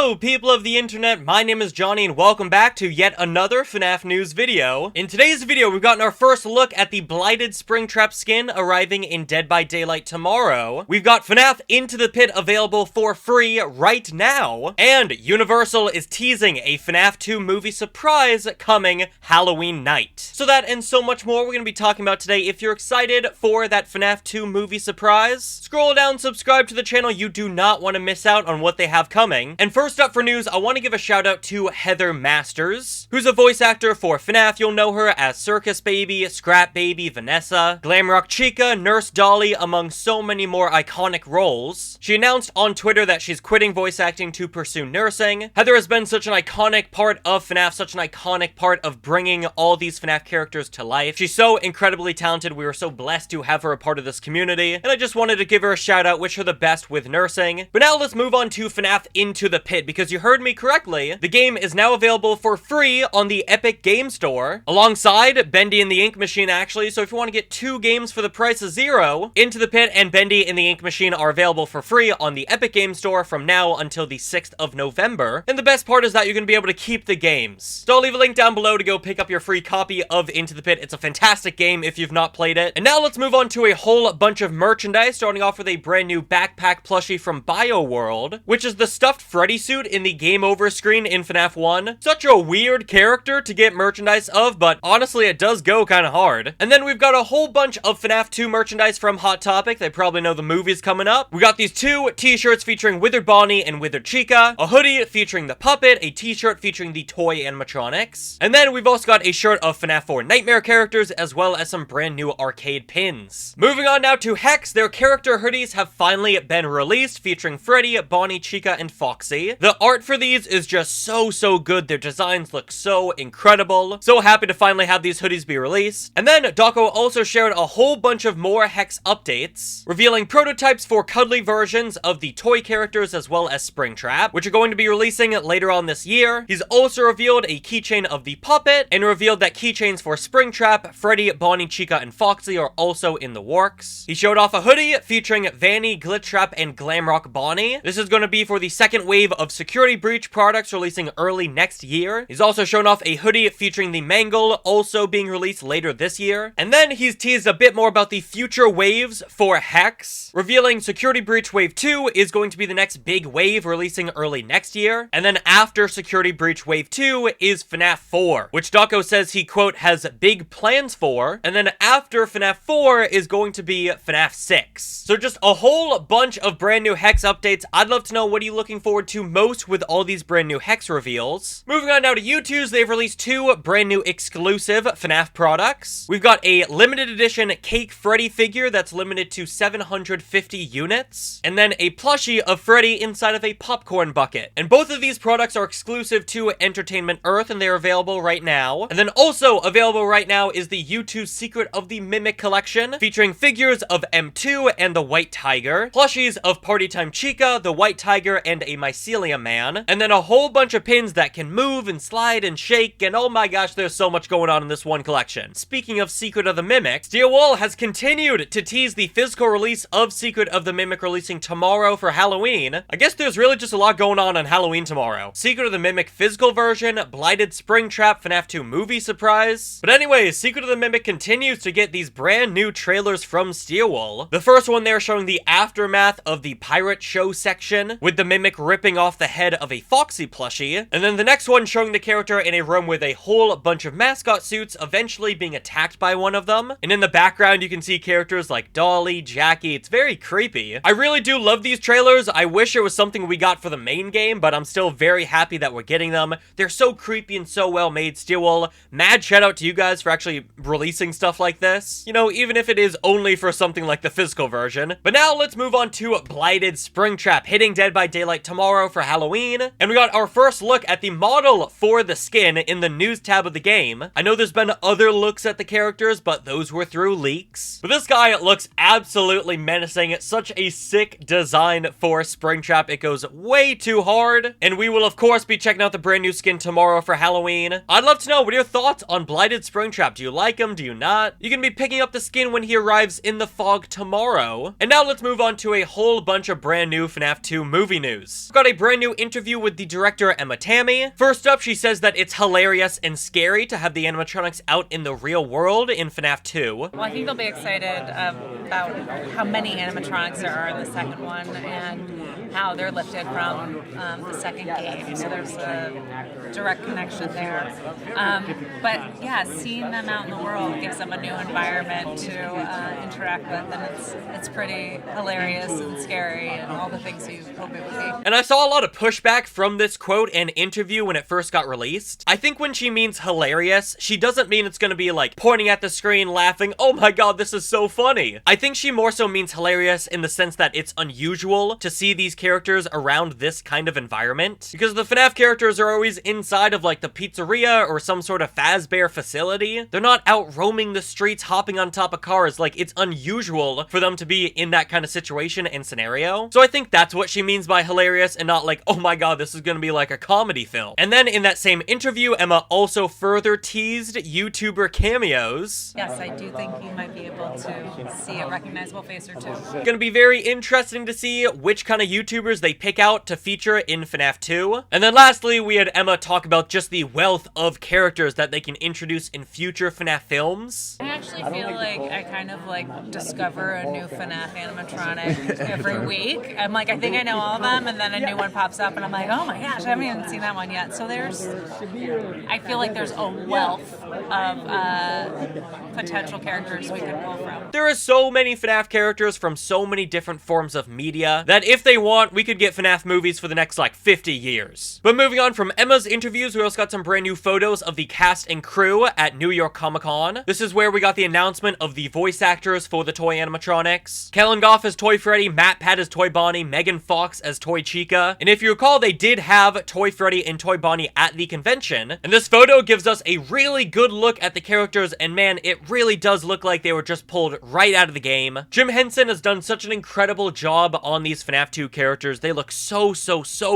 Hello people of the internet, my name is Johnny and welcome back to yet another FNaF news video. In today's video, we've gotten our first look at the Blighted Springtrap skin arriving in Dead by Daylight tomorrow. We've got FNaF Into the Pit available for free right now. And Universal is teasing a FNaF 2 movie surprise coming Halloween night. So that and so much more we're going to be talking about today. If you're excited for that FNaF 2 movie surprise, scroll down, subscribe to the channel. You do not want to miss out on what they have coming. And first up for news, I want to give a shout out to Heather Masters, who's a voice actor for FNaF. You'll know her as Circus Baby, Scrap Baby, Vanessa, Glamrock Chica, Nurse Dolly, among so many more iconic roles. She announced on Twitter that she's quitting voice acting to pursue nursing. Heather has been such an iconic part of FNaF, such an iconic part of bringing all these FNaF characters to life. She's so incredibly talented. We were so blessed to have her a part of this community, and I just wanted to give her a shout out, wish her the best with nursing. But now let's move on to FNaF Into the Pit, because you heard me correctly. The game is now available for free on the Epic Game Store, alongside Bendy and the Ink Machine actually, so if you want to get two games for the price of zero, Into the Pit and Bendy and the Ink Machine are available for free on the Epic Game Store from now until the 6th of November. And the best part is that you're going to be able to keep the games. So I'll leave a link down below to go pick up your free copy of Into the Pit. It's a fantastic game if you've not played it. And now let's move on to a whole bunch of merchandise, starting off with a brand new backpack plushie from BioWorld, which is the stuffed Freddy suit in the Game Over screen in FNaF 1. Such a weird character to get merchandise of, but honestly it does go kind of hard. And then we've got a whole bunch of FNaF 2 merchandise from Hot Topic. They probably know the movie's coming up. We got these two t-shirts featuring Withered Bonnie and Withered Chica, a hoodie featuring the puppet, a t-shirt featuring the toy animatronics, and then we've also got a shirt of FNaF 4 Nightmare characters, as well as some brand new arcade pins. Moving on now to Hex, their character hoodies have finally been released, featuring Freddy, Bonnie, Chica, and Foxy. The art for these is just so good. Their designs look so incredible. So happy to finally have these hoodies be released. And then Dawko also shared a whole bunch of more Hex updates, revealing prototypes for Cuddly versions of the toy characters as well as Springtrap, which are going to be releasing later on this year. He's also revealed a keychain of the puppet and revealed that keychains for Springtrap, Freddy, Bonnie, Chica, and Foxy are also in the works. He showed off a hoodie featuring Vanny, Glitchtrap, and Glamrock Bonnie. This is going to be for the second wave of Security Breach products releasing early next year. He's also shown off a hoodie featuring the Mangle, also being released later this year. And then he's teased a bit more about the future waves for Hex, revealing Security Breach Wave 2 is going to be the next big wave releasing early next year. And then after Security Breach Wave 2 is FNaF 4, which Dawko says he, quote, has big plans for. And then after FNaF 4 is going to be FNaF 6. So just a whole bunch of brand new Hex updates. I'd love to know, what are you looking forward to most with all these brand new Hex reveals? Moving on now to Youtooz, they've released two brand new exclusive FNaF products. We've got a limited edition Cake Freddy figure that's limited to 750 units, and then a plushie of Freddy inside of a popcorn bucket. And both of these products are exclusive to Entertainment Earth, and they're available right now. And then also available right now is the Youtooz Secret of the Mimic collection, featuring figures of M2 and the White Tiger, plushies of Party Time Chica, the White Tiger, and a Mycelium Man, and then a whole bunch of pins that can move and slide and shake, and oh my gosh, there's so much going on in this one collection. Speaking of Secret of the Mimic, Steelwall has continued to tease the physical release of Secret of the Mimic releasing tomorrow for Halloween. I guess there's really just a lot going on Halloween tomorrow. Secret of the Mimic physical version, Blighted Springtrap FNaF 2 movie surprise. But anyways, Secret of the Mimic continues to get these brand new trailers from Steelwall. The first one there showing the aftermath of the pirate show section, with the Mimic ripping off the head of a Foxy plushie, and then the next one showing the character in a room with a whole bunch of mascot suits, eventually being attacked by one of them. And in the background you can see characters like Dolly, Jackie. It's very creepy. I really do love these trailers. I wish it was something we got for the main game, but I'm still very happy that we're getting them. They're so creepy and so well made. Steelwall, mad shout out to you guys for actually releasing stuff like this, you know, even if it is only for something like the physical version. But now let's move on to Blighted Springtrap, hitting Dead by Daylight tomorrow for Halloween. And we got our first look at the model for the skin in the news tab of the game. I know there's been other looks at the characters, but those were through leaks. But this guy looks absolutely menacing. It's such a sick design for Springtrap. It goes way too hard. And we will of course be checking out the brand new skin tomorrow for Halloween. I'd love to know, what are your thoughts on Blighted Springtrap? Do you like him? Do you not? You can be picking up the skin when he arrives in the fog tomorrow. And now let's move on to a whole bunch of brand new FNaF 2 movie news. We've got a brand brand new interview with the director Emma Tammi. First up, she says that it's hilarious and scary to have the animatronics out in the real world in FNaF 2. Well, I think they'll be excited about how many animatronics there are in the second one and how they're lifted from the second game. So there's a direct connection there. But yeah, seeing them out in the world gives them a new environment to interact with, and it's pretty hilarious and scary and all the things you hope it would be. And I saw a lot of pushback from this quote and interview when it first got released. I think when she means hilarious, she doesn't mean it's gonna be like pointing at the screen laughing, oh my god, this is so funny. I think she more so means hilarious in the sense that it's unusual to see these characters around this kind of environment, because the FNaF characters are always inside of like the pizzeria or some sort of Fazbear facility. They're not out roaming the streets hopping on top of cars. Like, it's unusual for them to be in that kind of situation and scenario. So I think that's what she means by hilarious, and not like, oh my god, this is gonna be like a comedy film. And then in that same interview, Emma also further teased YouTuber cameos. Yes, I do think you might be able to see a recognizable face or two. Gonna be very interesting to see which kind of YouTubers they pick out to feature in FNaF 2. And then lastly, we had Emma talk about just the wealth of characters that they can introduce in future FNaF films. I actually feel like I kind of like discover a new FNaF animatronic every week. I'm like, I think I know all of them, and then a new one pops up and I'm like, oh my gosh, I haven't even seen that one yet. So I feel like there's a wealth of potential characters we could pull from. There are so many FNaF characters from so many different forms of media that if they want, we could get FNaF movies for the next like 50 years. But moving on from Emma's interviews, we also got some brand new photos of the cast and crew at New York Comic Con. This is where we got the announcement of the voice actors for the toy animatronics. Kellen Goff as Toy Freddy, Matt Pat as Toy Bonnie, Megan Fox as Toy Chica. And if you recall, they did have Toy Freddy and Toy Bonnie at the convention. And this photo gives us a really good look at the characters, and man, it really does look like they were just pulled right out of the game. Jim Henson has done such an incredible job on these FNaF 2 characters. They look so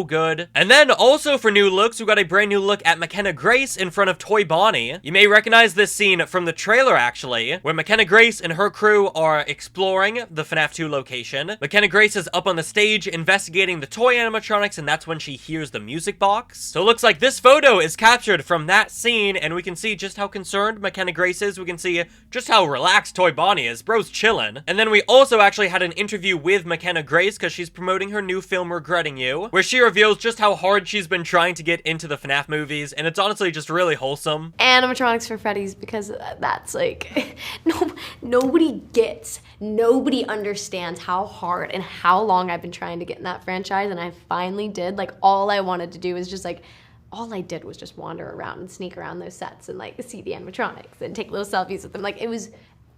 good. And then also for new looks, we got a brand new look at Mckenna Grace in front of Toy Bonnie. You may recognize this scene from the trailer actually, where Mckenna Grace and her crew are exploring the FNaF 2 location. Mckenna Grace is up on the stage investigating the toy animatronics, and that's when she hears the music box. So it looks like this photo is captured from that scene, and we can see just how concerned Mckenna Grace is. We can see just how relaxed Toy Bonnie is. Bro's chillin'. And then we also actually had an interview with Mckenna Grace because she's promoting her new film Regretting You, where she reveals just how hard she's been trying to get into the FNaF movies, and it's honestly just really wholesome. Animatronics for Freddys, because that's like, nobody understands how hard and how long I've been trying to get in that franchise, and I finally did. Like, all I wanted to do is just like, all I did was just wander around and sneak around those sets and like see the animatronics and take little selfies with them. Like, it was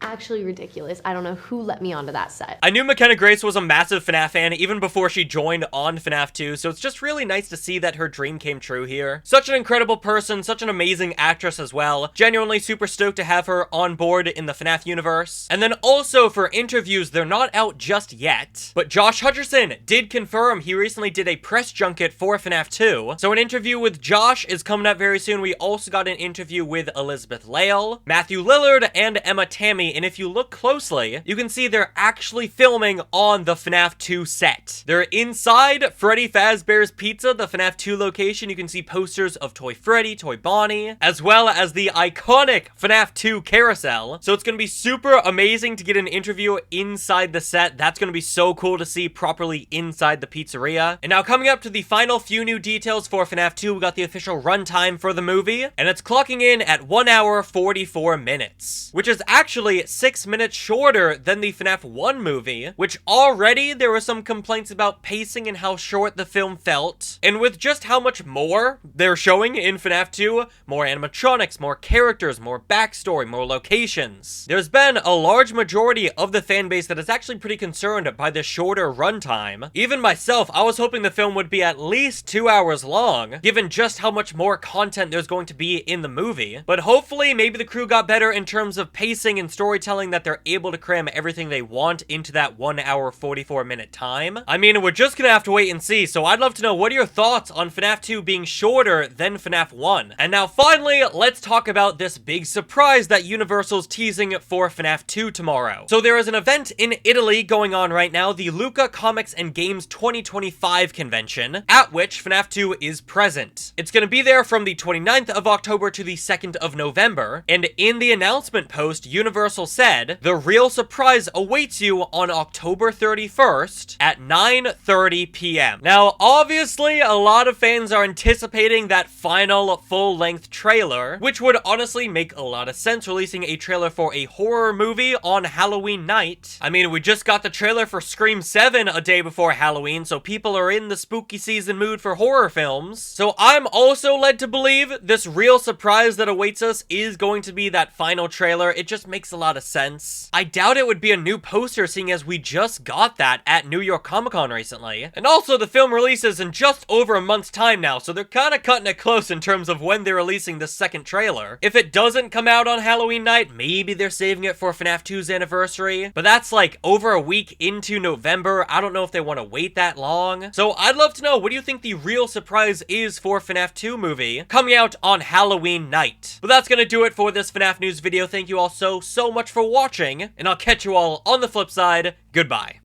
actually ridiculous. I don't know who let me onto that set. I knew Mckenna Grace was a massive FNaF fan even before she joined on FNaF 2, so it's just really nice to see that her dream came true here. Such an incredible person, such an amazing actress as well. Genuinely super stoked to have her on board in the FNaF universe. And then also for interviews, they're not out just yet, but Josh Hutcherson did confirm he recently did a press junket for FNaF 2. So an interview with Josh is coming up very soon. We also got an interview with Elizabeth Lail, Matthew Lillard, and Emma Tammi. And if you look closely, you can see they're actually filming on the FNaF 2 set. They're inside Freddy Fazbear's Pizza, the FNaF 2 location. You can see posters of Toy Freddy, Toy Bonnie, as well as the iconic FNaF 2 carousel. So it's gonna be super amazing to get an interview inside the set. That's gonna be so cool to see properly inside the pizzeria. And now coming up to the final few new details for FNaF 2, we got the official runtime for the movie, and it's clocking in at 1 hour 44 minutes, which is actually 6 minutes shorter than the FNaF 1 movie, which already there were some complaints about pacing and how short the film felt. And with just how much more they're showing in FNaF 2, more animatronics, more characters, more backstory, more locations, there's been a large majority of the fan base that is actually pretty concerned by the shorter runtime. Even myself, I was hoping the film would be at least 2 hours long, given just how much more content there's going to be in the movie. But hopefully maybe the crew got better in terms of pacing and story storytelling that they're able to cram everything they want into that 1 hour 44-minute time. I mean, we're just gonna have to wait and see, so I'd love to know, what are your thoughts on FNAF 2 being shorter than FNAF 1? And now finally, let's talk about this big surprise that Universal's teasing for FNAF 2 tomorrow. So there is an event in Italy going on right now, the Luca Comics and Games 2025 convention, at which FNAF 2 is present. It's gonna be there from the 29th of October to the 2nd of November, and in the announcement post, Universal said, the real surprise awaits you on October 31st at 9:30 p.m. Now, obviously, a lot of fans are anticipating that final full-length trailer, which would honestly make a lot of sense, releasing a trailer for a horror movie on Halloween night. I mean, we just got the trailer for Scream 7 a day before Halloween, so people are in the spooky season mood for horror films. So I'm also led to believe this real surprise that awaits us is going to be that final trailer. It just makes a lot of sense. I doubt it would be a new poster, seeing as we just got that at New York Comic Con recently. And also, the film releases in just over a month's time now, so they're kind of cutting it close in terms of when they're releasing the second trailer. If it doesn't come out on Halloween night, maybe they're saving it for FNAF 2's anniversary, but that's like over a week into November. I don't know if they want to wait that long. So I'd love to know, what do you think the real surprise is for FNAF 2 movie coming out on Halloween night? But that's gonna do it for this FNAF news video. Thank you all so much for watching, and I'll catch you all on the flip side. Goodbye.